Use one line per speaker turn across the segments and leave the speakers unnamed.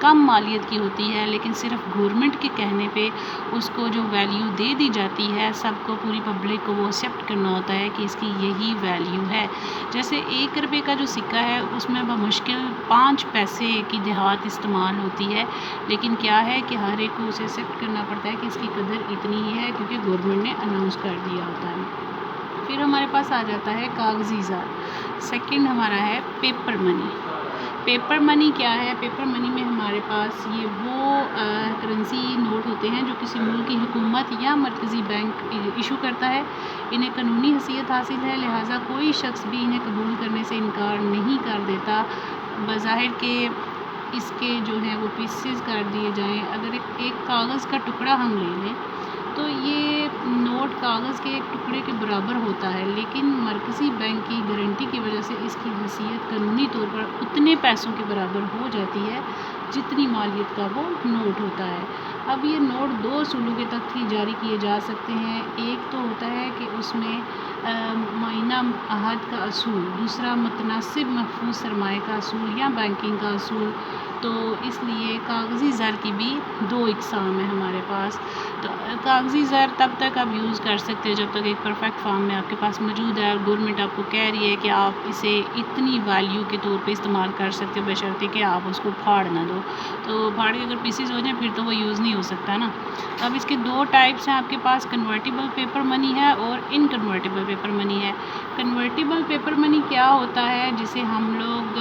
کم مالیت کی ہوتی ہے، لیکن صرف گورنمنٹ کے کہنے پہ اس کو جو ویلیو دے دی جاتی ہے، سب کو، پوری پبلک کو وہ ایکسیپٹ کرنا ہوتا ہے کہ اس کی یہی ویلیو ہے۔ جیسے 1 روپے کا جو سکہ ہے اس میں بمشکل 5 پیسے کی دہات استعمال ہوتی ہے، لیکن کیا ہے کہ ہر ایک کو اسے ایکسیپٹ کرنا پڑتا ہے کہ اس کی قدر اتنی ہی ہے، کیونکہ گورنمنٹ نے اناؤنس کر دیا ہوتا ہے۔ پھر ہمارے پاس آ جاتا ہے کاغذی زر۔ سیکنڈ ہمارا ہے پیپر منی۔ پیپر منی کیا ہے؟ پیپر منی میں ہمارے پاس یہ وہ کرنسی نوٹ ہوتے ہیں جو کسی ملک کی حکومت یا مرکزی بینک ایشو کرتا ہے۔ انہیں قانونی حیثیت حاصل ہے، لہٰذا کوئی شخص بھی انہیں قبول کرنے سے انکار نہیں کر دیتا، بظاہر کہ اس کے جو ہیں وہ پیسز کر دیے جائیں۔ اگر ایک کاغذ کا ٹکڑا ہم لے لیں تو یہ نوٹ کاغذ کے ایک ٹکڑے کے برابر ہوتا ہے، لیکن مرکزی بینک کی گارنٹی کی وجہ سے اس کی حیثیت قانونی طور پر اتنے پیسوں کے برابر ہو جاتی ہے جتنی مالیت کا وہ نوٹ ہوتا ہے۔ اب یہ نوٹ 2 اصولوں کے تحت ہی جاری کیے جا سکتے ہیں۔ ایک تو ہوتا ہے کہ اس میں معینہ عہد کا اصول، دوسرا متناسب محفوظ سرمایہ کا اصول یا بینکنگ کا اصول۔ تو اس لیے کاغذی زر کی بھی 2 اقسام ہیں ہمارے پاس۔ تو کاغذی زر تب تک آپ یوز کر سکتے ہیں جب تک ایک پرفیکٹ فارم میں آپ کے پاس موجود ہے اور گورنمنٹ آپ کو کہہ رہی ہے کہ آپ اسے اتنی ویلیو کے طور پہ استعمال کر سکتے ہو، بشرطے کہ آپ اس کو پھاڑ نہ دو۔ تو پھاڑ کے اگر پیسز ہو جائیں پھر تو وہ یوز نہیں ہو سکتا نا۔ اب اس کے 2 ٹائپس ہیں آپ کے پاس، کنورٹیبل پیپر منی ہے اور ان کنورٹیبل پیپر منی ہے۔ کنورٹیبل پیپر منی کیا ہوتا ہے؟ جسے ہم لوگ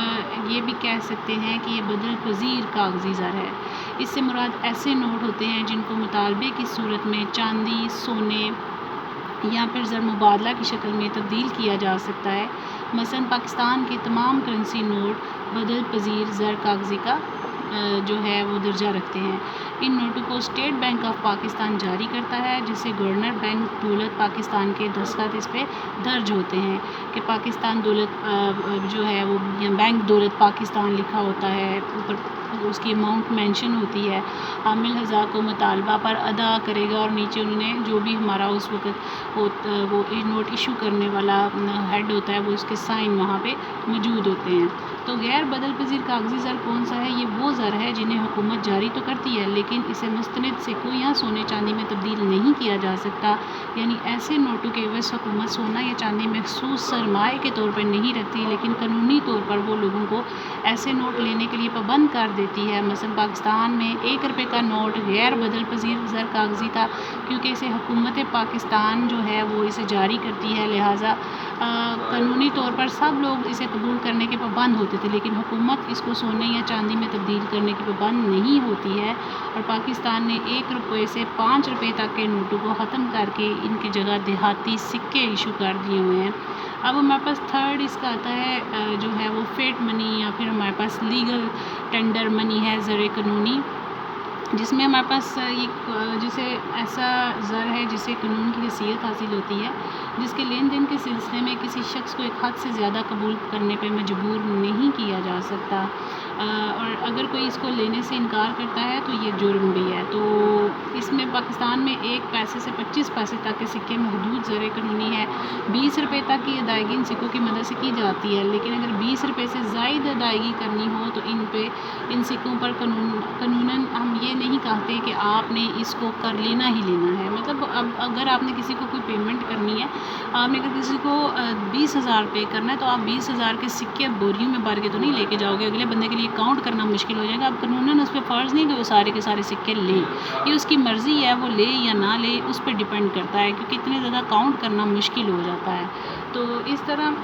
یہ بھی کہہ سکتے ہیں کہ یہ بدل پذیر کاغذی زر ہے۔ اس سے مراد ایسے نوٹ ہوتے ہیں جن کو مطالبے کی صورت میں چاندی، سونے یا پھر زر مبادلہ کی شکل میں تبدیل کیا جا سکتا ہے۔ مثلاً پاکستان کے تمام کرنسی نوٹ بدل پذیر زر کاغذی کا جو ہے وہ درجہ رکھتے ہیں۔ ان نوٹوں کو اسٹیٹ بینک آف پاکستان جاری کرتا ہے، جس سے گورنر بینک دولت پاکستان کے دستخط اس پہ درج ہوتے ہیں کہ پاکستان دولت جو ہے وہ بینک دولت پاکستان لکھا ہوتا ہے، اوپر اس کی اماؤنٹ مینشن ہوتی ہے، حامل حضرات کو مطالبہ پر ادا کرے گا، اور نیچے انہوں نے جو بھی ہمارا اس وقت وہ نوٹ ایشو کرنے والا ہیڈ ہوتا ہے وہ اس کے سائن وہاں پہ موجود ہوتے ہیں۔ تو غیر بدل پذیر کاغذی زر کون سا ہے؟ یہ وہ زر ہے جنہیں حکومت جاری تو کرتی ہے لیکن اسے مستند سکوں یا سونے چاندی میں تبدیل نہیں کیا جا سکتا، یعنی ایسے نوٹوں کے عوض حکومت سونا یا چاندی مخصوص سرمائے کے طور پر نہیں رکھتی، لیکن قانونی طور پر وہ لوگوں کو ایسے نوٹ لینے کے لیے پابند کر دیتی ہے۔ مثلا پاکستان میں 1 روپے کا نوٹ غیر بدل پذیر زر کاغذی تھا، کیونکہ اسے حکومت پاکستان جو ہے وہ اسے جاری کرتی ہے، لہٰذا قانونی طور پر سب لوگ اسے قبول کرنے کے پابند ہوتے تھے، لیکن حکومت اس کو سونے یا چاندی میں تبدیل کرنے کی پابند نہیں ہوتی ہے، اور پاکستان نے 1 روپے سے 5 روپے تک کے نوٹوں کو ختم کر کے ان کی جگہ دیہاتی سکے ایشو کر دیے ہوئے ہیں۔ اب ہمارے پاس تھرڈ اس کا آتا ہے جو ہے وہ فیٹ منی، یا پھر ہمارے پاس لیگل ٹینڈر منی ہے، زر قانونی، جس میں ہمارے پاس ایک جسے ایسا زر ہے جسے قانون کی حیثیت حاصل ہوتی ہے، جس کے لین دین کے سلسلے میں کسی شخص کو ایک حد سے زیادہ قبول کرنے پہ مجبور نہیں کیا جا سکتا، اور اگر کوئی اس کو لینے سے انکار کرتا ہے تو یہ جرم بھی ہے۔ تو اس میں پاکستان میں 1 پیسے سے 25 پیسے تک کے سکے محدود زر قانونی ہے۔ 20 روپے تک کی ادائیگی ان سکوں کی مدد سے کی جاتی ہے، لیکن اگر 20 روپے سے زائد ادائیگی کرنی ہو تو ان سکوں پر قانوناً ہم یہ نہیں کہتے کہ آپ نے اس کو کر لینا ہی لینا ہے۔ مطلب اب اگر آپ نے کسی کو کوئی پیمنٹ کرنی ہے، آپ نے اگر کسی کو 20,000 پے کرنا ہے تو آپ 20,000 کے سکے بوریوں میں بھر کے تو نہیں لے کے جاؤ گے، اگلے بندے کے لیے کاؤنٹ کرنا مشکل ہو جائے گا۔ اب قانوناً اس پہ فرض نہیں کہ وہ سارے کے سارے سکے لے، یہ اس کی مرضی ہے، وہ لے یا نہ لے اس پہ ڈیپینڈ کرتا ہے، کیونکہ اتنے زیادہ کاؤنٹ کرنا مشکل ہو جاتا ہے۔ تو اس طرح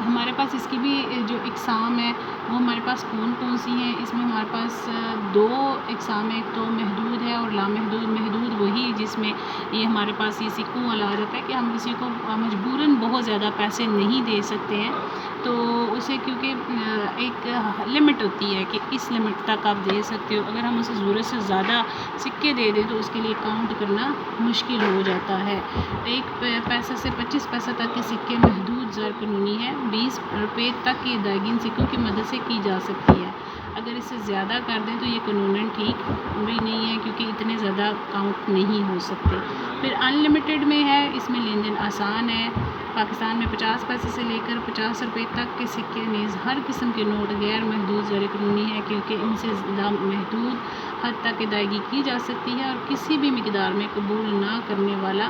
ہمارے پاس اس کی بھی جو اقسام ہے وہ ہمارے پاس کون سی ہیں؟ اس میں ہمارے پاس 2 اقسام ہیں، ایک تو محدود ہے اور لامحدود۔ محدود وہی جس میں یہ ہمارے پاس یہ سکوں والا آ جاتا ہے کہ ہم کسی کو مجبوراً بہت زیادہ پیسے نہیں دے سکتے ہیں، تو اسے کیونکہ ایک لمٹ ہوتی ہے کہ اس لمٹ تک آپ دے سکتے ہو، اگر ہم اسے ضرورت سے زیادہ سکے دے دیں تو اس کے لیے کاؤنٹ کرنا مشکل ہو جاتا ہے۔ 1 پیسے سے 25 پیسے تک کے سکے محدود زر قانونی ہے۔ 20 روپے تک کی ادائیگی ان سکوں کی مدد سے کی جا سکتی ہے۔ اگر اس سے زیادہ کر دیں تو یہ قانوناً ٹھیک بھی نہیں ہے، کیونکہ اتنے زیادہ کاؤنٹ نہیں ہو سکتے۔ پھر ان لمیٹڈ میں ہے، اس میں لین دین آسان ہے۔ پاکستان میں 50 پیسے سے لے کر 50 روپے تک کے سکے نیز ہر قسم کے نوٹ غیر محدود غیر قانونی ہے، کیونکہ ان سے لامحدود حد تک ادائیگی کی جا سکتی ہے اور کسی بھی مقدار میں قبول نہ کرنے والا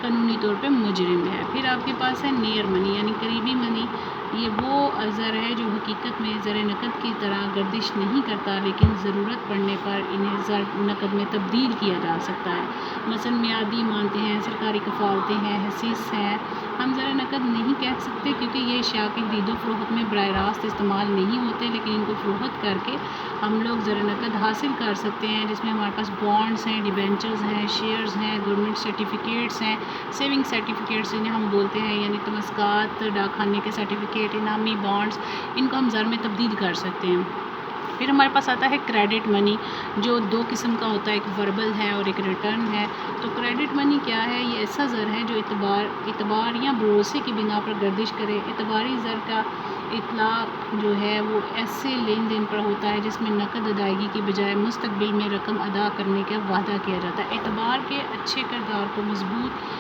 قانونی طور پہ مجرم ہے۔ پھر آپ کے پاس ہے نیئر منی یعنی قریبی منی۔ یہ وہ زر ہے جو حقیقت میں زر نقد کی طرح گردش نہیں کرتا، لیکن ضرورت پڑنے پر انہیں زر نقد میں تبدیل کیا جا سکتا ہے۔ مثلاً میعادی امانتیں ہیں، سرکاری کفالتیں ہیں، حصص ہیں۔ ہم زر نقد نہیں کہہ سکتے کیونکہ یہ اشیاء کی خرید و فروخت میں براہ راست استعمال نہیں ہوتے، لیکن ان کو فروخت کر کے ہم لوگ زر نقد حاصل کر سکتے ہیں، جس میں ہمارے پاس بانڈز ہیں، ڈیبینچرز ہیں، شیئرز ہیں، گورنمنٹ سرٹیفکیٹس ہیں، سیونگ سرٹیفکیٹس جنہیں ہم بولتے ہیں، یعنی تمسکات، ڈاک خانے کے سرٹیفکیٹ، انعامی بانڈز، ان کو ہم زر میں تبدیل کر سکتے ہیں۔ پھر ہمارے پاس آتا ہے کریڈٹ منی، جو دو قسم کا ہوتا ہے، ایک وربل ہے اور ایک ریٹرن ہے۔ تو کریڈٹ منی کیا ہے؟ یہ ایسا زر ہے جو اعتبار یا بھروسے کی بنا پر گردش کرے۔ اعتباری زر کا اطلاق جو ہے وہ ایسے لین دین پر ہوتا ہے جس میں نقد ادائیگی کی بجائے مستقبل میں رقم ادا کرنے کا وعدہ کیا جاتا ہے۔ اعتبار کے اچھے کردار کو مضبوط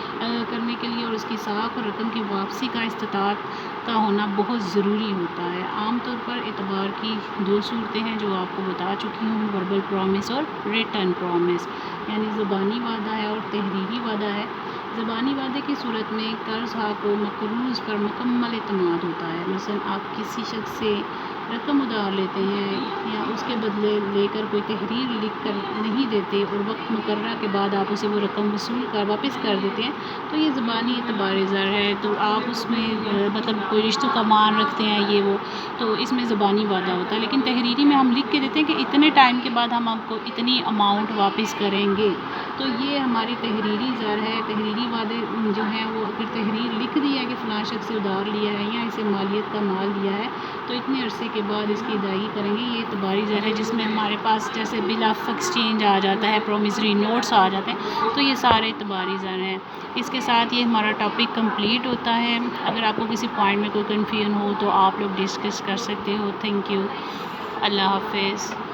کرنے کے لیے اور اس کی ساکھ اور رقم کی واپسی کا استطاعت کا ہونا بہت ضروری ہوتا ہے۔ عام طور پر اعتبار کی دو صورتیں ہیں جو آپ کو بتا چکی ہوں، وربل پرومس اور ریٹرن پرومس، یعنی زبانی وعدہ ہے اور تحریری وعدہ ہے۔ زبانی وعدے کی صورت میں قرض خواہ کو مقروض پر مکمل اعتماد ہوتا ہے۔ مثلاً آپ کسی شخص سے رقم ادھار لیتے ہیں یا اس کے بدلے لے کر کوئی تحریر لکھ کر نہیں دیتے اور وقت مقررہ کے بعد آپ اسے وہ رقم وصول کر واپس کر دیتے ہیں، تو یہ زبانی اعتباری زر ہے۔ تو آپ اس میں مطلب کوئی رشتوں کا مان رکھتے ہیں یہ وہ، تو اس میں زبانی وعدہ ہوتا ہے، لیکن تحریری میں ہم لکھ کے دیتے ہیں کہ اتنے ٹائم کے بعد ہم آپ کو اتنی اماؤنٹ واپس کریں گے، تو یہ ہماری تحریری زر ہے۔ تحریری وعدے جو ہیں وہ اگر تحریر لکھ دی ہے کہ فلاں شخص سے ادھار لیا ہے یا اسے مالیت کا مال دیا ہے تو اتنے عرصے کے بعد اس کی ادائیگی کریں گے، یہ اعتباری زر ہے، جس میں ہمارے پاس جیسے بل آف ایکسچینج آ جاتا ہے، پرومسری نوٹس آ جاتے ہیں، تو یہ سارے اعتباری زر ہیں۔ اس کے ساتھ یہ ہمارا ٹاپک کمپلیٹ ہوتا ہے۔ اگر آپ کو کسی پوائنٹ میں کوئی کنفیوژن ہو تو آپ لوگ ڈسکس کر سکتے ہو۔ تھینک یو، اللہ حافظ۔